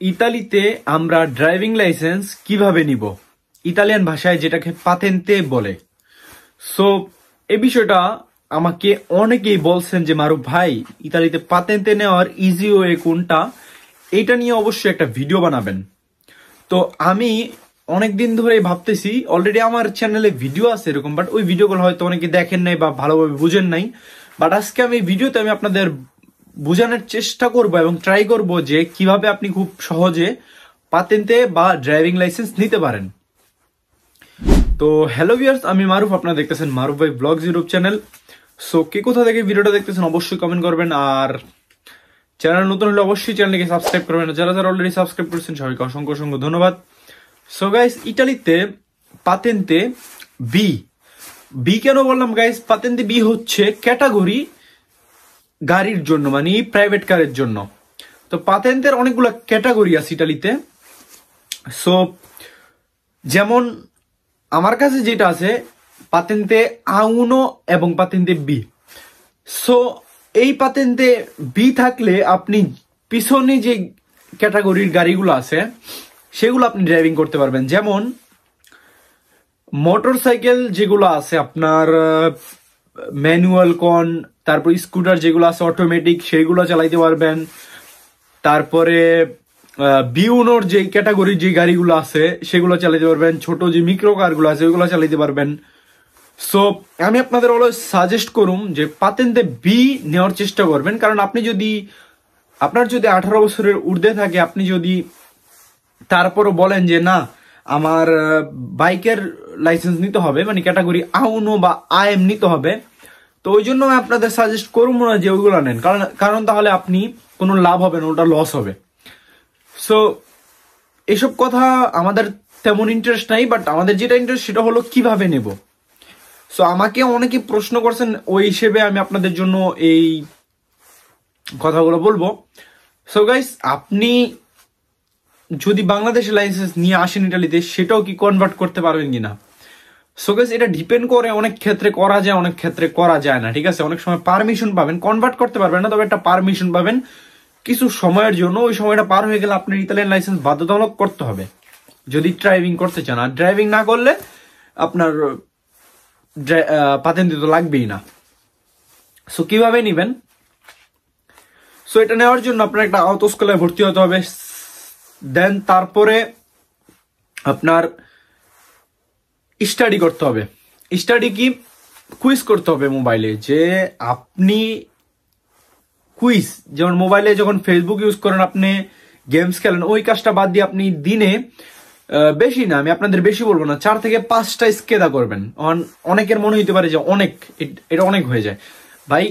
ইতালিতে আমরা driving licence কিভাবে নিব, ইতালিয়ান ভাষায় যেটাকে পাতেন্তে বলে। সো এই বিষয়টা আমাকে অনেকেই বলছেন যে মারুফ ভাই, ইতালিতে পাতেন্তে নেওয়ার ইজি ওয়ে কোনটা, এটা নিয়ে অবশ্যই একটা ভিডিও বানাবেন। তো আমি অনেকদিন ধরে ভাবতেছি, অলরেডি আমার চ্যানেলে ভিডিও আছে এরকম, বাট ওই ভিডিওগুলো হয়তো অনেকে দেখেন নাই বা ভালোভাবে বুঝেন নাই। বাট আজকে আমি ভিডিওতে আমি আপনাদের বোঝানোর চেষ্টা করব এবং ট্রাই করব যে কিভাবে আপনি খুব সহজে পাতেন্তে বা ড্রাইভিং লাইসেন্স নিতে পারেন। তো হ্যালো ভিউয়ার্স, আমি মারুফ, আপনারা দেখতেছেন মারুফ ভাই ব্লগস ইউটিউব চ্যানেল। সো কে কোথা থেকে ভিডিওটা দেখতেছেন অবশ্যই কমেন্ট করবেন, আর চ্যানেল নতুন হলে অবশ্যই চ্যানেলকে সাবস্ক্রাইব করবেন। যারা যারা অলরেডি সাবস্ক্রাইব করেছেন সবাইকে অসংখ্য অসংখ্য ধন্যবাদ। সো গাইস, ইটালিতে পাতেন্তে বি কেন বললাম গাইস? পাতেন্তে বি হচ্ছে ক্যাটাগরি গাড়ির জন্য, মানে প্রাইভেট কারের জন্য। তো পাতেন্তের অনেকগুলো ক্যাটাগরি আছে ইটালিতে। সো যেমন আমার কাছে যেটা আছে পাতেন্তে আউনো এবং পাতেন্তে বি। সো এই পাতেন্তে বি থাকলে আপনি পিছনে যে ক্যাটাগরির গাড়িগুলো আছে সেগুলো আপনি ড্রাইভিং করতে পারবেন। যেমন মোটর সাইকেল যেগুলো আছে আপনার ম্যানুয়াল কন, তারপর স্কুটার যেগুলো আছে অটোমেটিক, সেগুলো চালাইতে পারবেন। তারপরে বিউনোর যে ক্যাটাগরির যে গাড়িগুলো আছে সেগুলো চালাতে পারবেন। ছোট যে মিক্রো কারগুলো আছে ওইগুলো চালাতে পারবেন। সো আমি আপনাদের অলওয়েজ সাজেস্ট করুম যে পাতেন্তে বি নেওয়ার চেষ্টা করবেন, কারণ আপনি যদি আপনার যদি 18 বছরের ঊর্ধ্বে থাকে, আপনি যদি তারপরও বলেন যে না আমার বাইকের লাইসেন্স নিতে হবে, মানে ক্যাটাগরি আউনো বা আইএম নিতে হবে, তো ওই জন্য আমি আপনাদের সাজেস্ট করবো না যে ওইগুলো নেন, কারণ তাহলে আপনি কোনো লাভ হবে না, ওটা লস হবে। সো এসব কথা আমাদের তেমন ইন্টারেস্ট নাই, বাট আমাদের যেটা ইন্টারেস্ট সেটা হলো কিভাবে নেব। সো আমাকে অনেকে প্রশ্ন করছেন, ওই হিসেবে আমি আপনাদের জন্য এই কথাগুলো বলবো। সো গাইস, আপনি যদি বাংলাদেশের লাইসেন্স নিয়ে আসেন ইটালিতে, সেটাও কি কনভার্ট করতে পারবেন কিনা? সো গাইস, এটা ডিপেন্ড করে, অনেক ক্ষেত্রে করা যায়, অনেক ক্ষেত্রে করা যায় না। ঠিক আছে, অনেক সময় পারমিশন পাবেন, কনভার্ট করতে পারবেন না, তবে একটা পারমিশন পাবেন কিছু সময়ের জন্য। ওই সময়টা পার হয়ে গেলে আপনার ইতালিয়ান লাইসেন্স বাধ্যতামূলক করতে হবে যদি ড্রাইভিং করতে চান। আর ড্রাইভিং না করলে আপনার পাতেন্তে তো লাগবেই না। সো কিভাবে নিবেন? সো এটা নেওয়ার জন্য আপনার একটা আউটো স্কুলে ভর্তি হতে হবে। দেন তারপরে আপনার স্টাডি করতে হবে। স্টাডি কি? কুইজ করতে হবে মোবাইলে, যে আপনি কুইজ, যেমন মোবাইলে যখন ফেসবুক ইউজ করেন, আপনি গেমস খেলেন, ওই কাজটা বাদ দিয়ে আপনি দিনে বেশি না, আমি আপনাদের বেশি বলবো না, 4 থেকে 5টা স্কেদা করবেন। অনেকের মনে হইতে পারে যে অনেক, এটা অনেক হয়ে যায়। ভাই,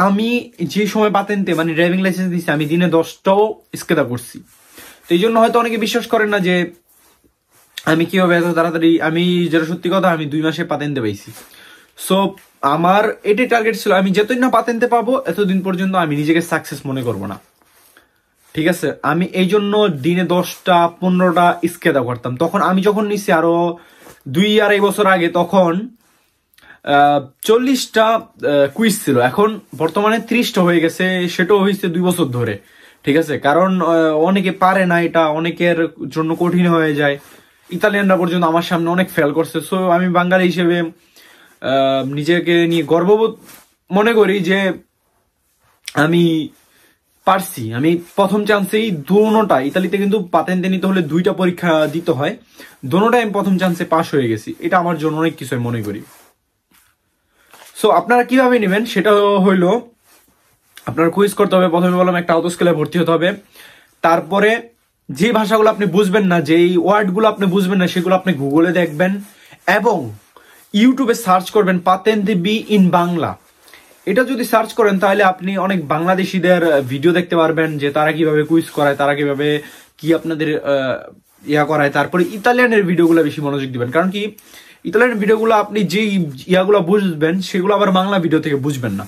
আমি যে সময় পাতেন্তে মানে ড্রাইভিং লাইসেন্স দিচ্ছি, আমি দিনে 10টাও স্কেদা করছি। তো এই জন্য হয়তো অনেকে বিশ্বাস করেন না যে আমি কিভাবে এত তাড়াতাড়ি, আমি যেটা সত্যি কথা, আমি 2 মাসে পাতেন্তে পাইছি। সো আমার এটাই টার্গেট ছিল, আমি যতদিন না পাতেন্তে পাবো এতদিন পর্যন্ত আমি নিজেকে সাকসেস মনে করব না। ঠিক আছে, আমি এই জন্য দিনে 10টা 15টা স্কেদা করতাম। তখন আমি যখন নিছি আরো 2-2.5 বছর আগে, তখন 40টা কুইজ ছিল। এখন বর্তমানে 30টা হয়ে গেছে, সেটাও হয়েছে 2 বছর ধরে। ঠিক আছে, কারণ অনেকে পারে না, এটা অনেকের জন্য কঠিন হয়ে যায়। ইতালিয়ানরা পর্যন্ত আমার সামনে অনেক ফেল করছে। সো আমি বাঙালি হিসেবে নিজেকে নিয়ে গর্ববোধ মনে করি যে আমি পারছি। আমি প্রথম চান্সেই দোনোটা, ইতালিতে কিন্তু পাতেন্তে নিতে হলে 2টা পরীক্ষা দিতে হয়, দোনোটাই আমি প্রথম চান্সে পাস হয়ে গেছি। এটা আমার জন্য অনেক কিছু মনে করি। সো আপনারা কিভাবে নেবেন সেটা হইলো, আপনার কুইজ করতে হবে। প্রথমে বললাম একটা আউটো স্কুলে ভর্তি হতে হবে। তারপরে যে ভাষাগুলো আপনি বুঝবেন না, যেই ওয়ার্ডগুলো আপনি বুঝবেন না, সেগুলো আপনি গুগলে দেখবেন এবং ইউটিউবে সার্চ করবেন পাতেন্তে বি ইন বাংলা। এটা যদি সার্চ করেন তাহলে আপনি অনেক বাংলাদেশিদের ভিডিও দেখতে পারবেন, যে তারা কিভাবে কুইজ করায়, তারা কিভাবে কি আপনাদের করায়। তারপরে ইতালিয়ানের ভিডিওগুলো বেশি মনোযোগ দিবেন, কারণ কি ইতালিয়ান ভিডিওগুলো আপনি যে ইয়াগুলো বুঝবেন সেগুলো আবার বাংলা ভিডিও থেকে বুঝবেন না।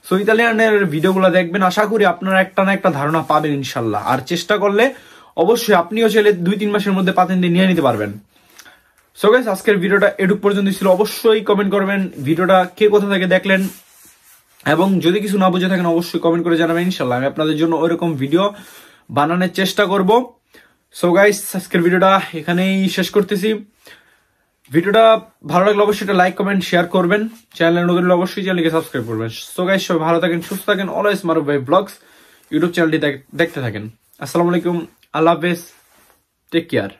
সো ইতালিয়ানের ভিডিওগুলো দেখবেন, আশা করি আপনারা একটা না একটা ধারণা পাবেন ইনশাল্লাহ। আর চেষ্টা করলে অবশ্যই আপনিও চাইলে 2-3 মাসের মধ্যে পাতেন্তে নিয়ে নিতে পারবেন। সো গাইস, আজকের ভিডিওটা এটুক পর্যন্ত ছিল। অবশ্যই কমেন্ট করবেন ভিডিওটা কে কোথা থেকে দেখলেন, এবং যদি কিছু না বুঝে থাকেন অবশ্যই কমেন্ট করে জানাবেন। ইনশাল্লাহ আমি আপনাদের জন্য ওইরকম ভিডিও বানানোর চেষ্টা করব। সো গাইস, আজকের ভিডিওটা এখানেই শেষ করতেছি। ভিডিওটা ভালো লাগলে অবশ্যই এটা লাইক কমেন্ট শেয়ার করবেন, চ্যানেল নতুন হলে অবশ্যই চ্যানেলকে সাবস্ক্রাইব করবেন। সো গাইস, সবাই ভালো থাকেন, সুস্থ থাকেন, অলওয়েজ মারুফ ভাই ব্লগস ইউটিউব চ্যানেলটি দেখতে থাকেন। আসসালামু আলাইকুম, আল্লাহ হাফেজ, টেক কেয়ার।